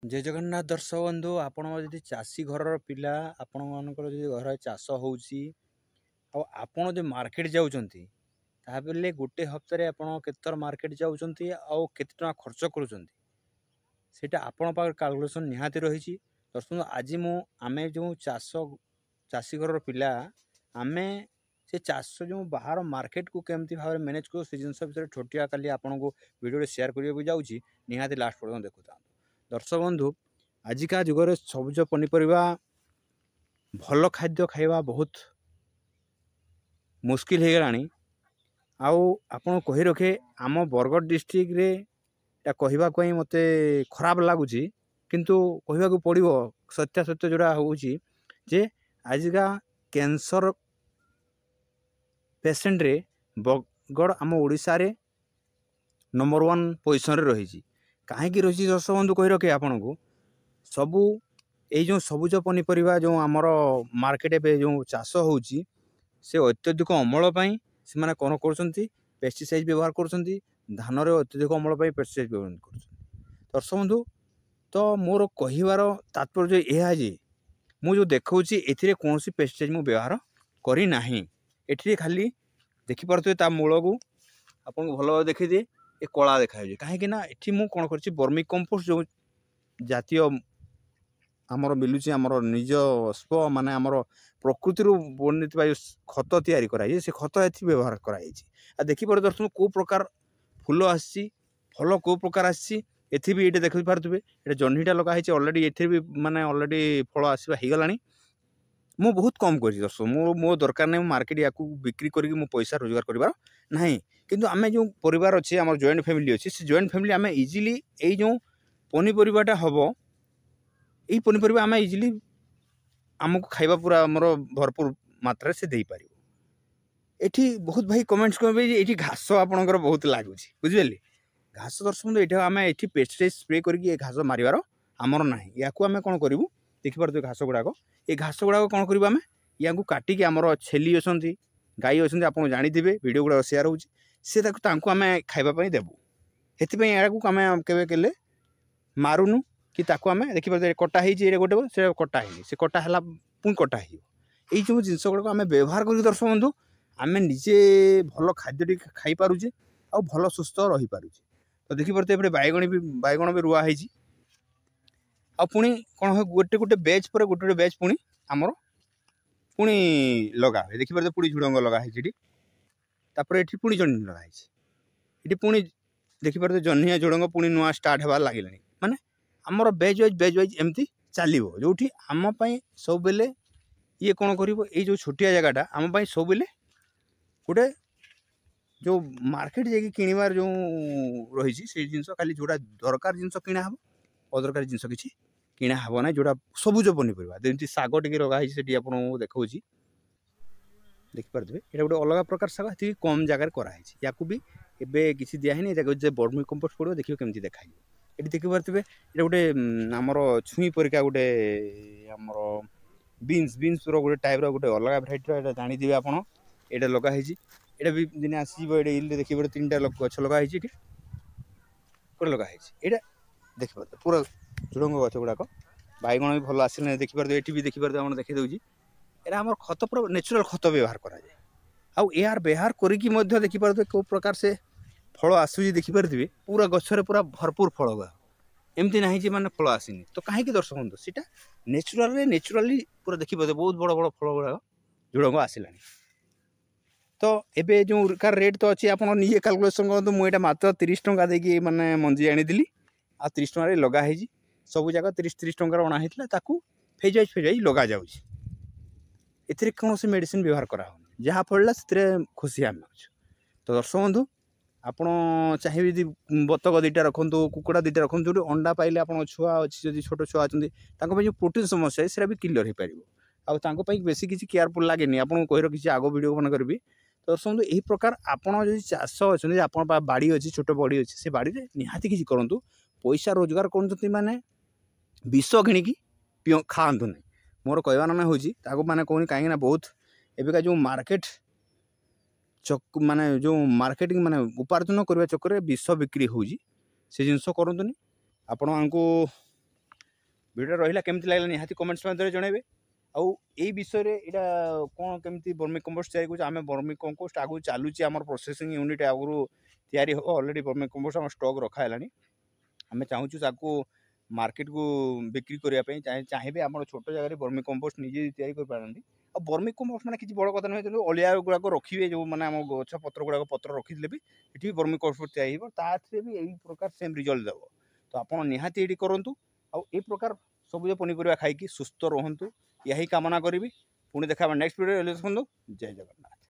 जय जगन्नाथ दर्शक बंधु आपण जदि चाषी घर पिला आपण मानकर जदि घर चाष होउची आपण जो मार्केट जाउचंती ताबेले गोटे हफ्ते आपण केतर मार्केट जाउचंती आउ केते टका खर्च करूचंती सेटा आपण पाखर कैलकुलेशन निहाती रही। दर्शक आज आमे जो चाषी घर पिला आमे से चाष जो बाहर मार्केट को केमती भाव मैनेज करो से जिनस विषय छोटिया काली आपन को वीडियो शेयर करने जाऊँगी निहाती लास्ट पर्यटन देखुता। दर्शक बंधु आजिका जुगर सबुज पनीपरिया भल खाद्य खाइबा बहुत मुस्किल हो गलानी। आपण कही रखे आम बरगढ़ डिस्ट्रिक्ट रे कहवा मत खराब लगुच किंतु कहवा पड़ो सत्या सत्य जोड़ा हूँ जे आजिका कैंसर पेसेंट रे बरगढ़ आम ओडिशा रे नंबर 1 पोजिशन रही। कहीं रही दर्शक बंधु कही रखे आपन को सबू ये जो सबुज पनीपरिया जो आमर मार्केट ए जो चाष होची से अत्यधिक अमल से माने कौन कर पेस्टिसाइड व्यवहार कर धान अत्यधिक अमल पेस्टिसाइड व्यवहार कर। दर्शक बंधु तो मोर कहबार तात्पर्य यह जे मुझे देखा ए कौन पेस्टिसाइड मुझे व्यवहार करना एठी खाली देखिपे मूल को आपको भल भाव देखी दिए ये कला देखा कहीं ये मुझे कौन कर वर्मी कंपोस्ट जो जातीय आमर मिलूँ आमर निज स्व माने आमर प्रकृति बनी खत तैयारी कराई से खत ये व्यवहार कराई देखिए दर्शन कौ प्रकार फूल आसी फल कौ प्रकार आसी एथि भी ये देखी पारे ये जह्नीटा लगाई अलरेडी ये भी माने अलरेडी फल आसवा हो गला। मु बहुत कम कर दर्शक मो दरकार नहीं मार्केट या बिक्री करके पैसा रोजगार करार ना किंतु आम जो परिवार अच्छे आम जॉइंट फैमिली अच्छी से जॉइंट फैमिली आम इजिली यही जो पनीपरियाटा हम यही पनीपरिया आम इजिली आमको खाइबा पूरा आमर भरपूर मात्रा से दे पार। एठी बहुत भाई कमेंट्स करेंगे ये घास आपंकर बहुत लगुच बुझे घास दर्शक ये आम ये पेस्टिसाइड स्प्रे करके घास मारिबार आमर ना या आम कौन करूँ देखिपे घास गुड़ाक ये घास गुड़ाक कौन करें आम या काटिकी आमर छेली अच्छा गाई अच्छा आप जानते वीडियो गुड़ा सेयार होचे आम खावाई देवु से आम के मारुनु कि आम देखिए कटा हो गोटे से कटा से कटा है पुणी कटा हो जो जिनस गुड़ाक आम व्यवहार कर दर्शक बंधु आम निजे भल खाद्य खाई पारुचे आ भल सुस्थ रही पारुचे। तो देखिए बैगण भी रुआ है आ पुणी कौन हो गोटे गोटे बेच पर गोटे गोटे बेच पुणी आमर पुणी लगा हुए देखिए पुणी झुड़ंग लगाई ये पुणी जह्नी लगाई ये पुणी देखिए जह्निया झुड़ंग पुणी नुआ स्टार्ट होबार लगे माने आमर बेज वाइज एमती चलो जो आम सब बेले ये कौन कर जो छोटिया जगहटा आम सब बेले गोटे जो मार्केट जाकि किणवार जो रही से जिनस खाली जोड़ा दरकार जिनस किणा हम अदरकार जिनस किसी किणा हे ना जोड़ा सबुज पनीपरिया जमी शाग टे लगाई आपको देखा देखिपे ये गोटे अलग प्रकार शाग ये कम जगार कराई या भी एवं किसी दिहनी वर्मी कंपोस्ट पड़ो देखिए केमती देखा ये देखिपे ये गोटे आमर छुई परिका गोटे आमर बीन्स बीन्स गोटे टाइप गोटे अलग भेराइटी जानते आप ये लगाई ये भी दिन आसो ये देखिए 3टा गछ लगाई गोटे लगाई ये देखिए पूरा झुड़ंग गछ गुड़ाक बैगण भी भल आसने देखिए ये भी देखिए देखी दूसरी यहाँ आम खत पूरा नेचुराल खत व्यवहार कराए आउ यार व्यवहार करके देखिए कौ प्रकार से फल आसूँ देखिपे पूरा गचर पूरा भरपूर फल गुआ एमती ना माने फल आसनी तो कहीं दर्शक बंधु सीटा नेचुराली पूरा देखिए बहुत बड़ बड़ फल गुड़ाक झुड़ंग आसला। तो एबे जो रेट तो अच्छी आप निजे कैलकुलेसन करूँ मुझे मात्र 30 टंका देकी माने मंजी आनी आ 30 टंका लगाई सब जगह 30 टंकार अणाई फेज वाइज लगा जाऊँगी ए कौन से मेडिसिन व्यवहार कराऊनी जहाँ फलला से खुशी आम अच्छे। तो दर्शक बंधु आपड़ चाहिए बतक 2टा रखु कुकुड़ा 2टा रखु जो अंडा पाइले आप छुआ अच्छी जो छोट छुआ अच्छा जो प्रोटीन समस्या है भी क्लियर हो पार आउट बेसी किसी केयरफुल लगे आपको कही रखी आग वीडियो मन करी। तो दर्शक बंधु यही प्रकार आपड़ जो चाष अच्छे आप बाड़ी अच्छी छोट बाड़ी अच्छी से बाड़ी में निहाती किसी करूँ पैसा रोजगार कर माने विष किणिकी खातु नहीं मोर कहवार ना हूँ माने कहूँ कहीं बहुत एवं जो मार्केट माने जो मार्केटिंग माने उपार्जन करने चक्कर में विष बिक्री हो जिनस करूँ आपण को ଭିଡ଼ିଓ ରହିଲା କେମିତି ଲାଗିଲା ନିହାତି କମେଣ୍ଟସ୍ ମାଧ୍ୟମରେ ଜଣାଇବେ। ଆଉ ଏଇ ବିଷୟରେ ଏଇଟା କ'ଣ କେମିତି ବର୍ମି କମ୍ପୋଷ୍ଟ ତିଆରି କରୁଛୁ, ଆମେ ବର୍ମି କମ୍ପୋଷ୍ଟ ଆଗକୁ ଚାଲୁଛି, ଆମର ପ୍ରୋସେସିଂ ୟୁନିଟ୍ ଆଗରୁ ତିଆରି ହେବ। ଅଲରେଡ଼ି ବର୍ମି କମ୍ପୋଷ୍ଟ ଆମର ଷ୍ଟକ୍ ରଖା ହେଲାଣି। ଆମେ ଚାହୁଁଛୁ ତାକୁ ମାର୍କେଟକୁ ବିକ୍ରି କରିବା ପାଇଁ। ଚାହିଁବେ ଆମର ଛୋଟ ଜାଗାରେ ବର୍ମି କମ୍ପୋଷ୍ଟ ନିଜେ ତିଆରି କରିପାରନ୍ତି। ଆଉ ବର୍ମି କମ୍ପୋଷ୍ଟ ମାନେ କିଛି ବଡ଼ କଥା ନୁହେଁ, କିନ୍ତୁ ଅଳିଆ ଗୁଡ଼ାକ ରଖିବେ, ଯେଉଁମାନେ ଆମ ଗଛ ପତ୍ର ଗୁଡ଼ାକ ପତ୍ର ରଖିଥିଲେ ବି ଏଠି ବି ବର୍ମି କମ୍ପୋଷ୍ଟ ତିଆରି ହେବ, ତାଥିରେ ବି ଏଇ ପ୍ରକାର ସେମ୍ ରିଜଲ୍ଟ ଦେବ। ତ ଆପଣ ନିହାତି ଏଇଠି କରନ୍ତୁ। ଆଉ ଏଇ ପ୍ରକାର ସବୁଜ ପନିପରିବା ଖାଇକି ସୁସ୍ଥ ରୁହନ୍ତୁ, ଏହା ହିଁ କାମନା କରିବି। ପୁଣି ଦେଖା ହେବା ନେକ୍ସଟ ଭିଡ଼ିଓରେ। ଦେଖନ୍ତୁ, ଜୟ ଜଗନ୍ନାଥ।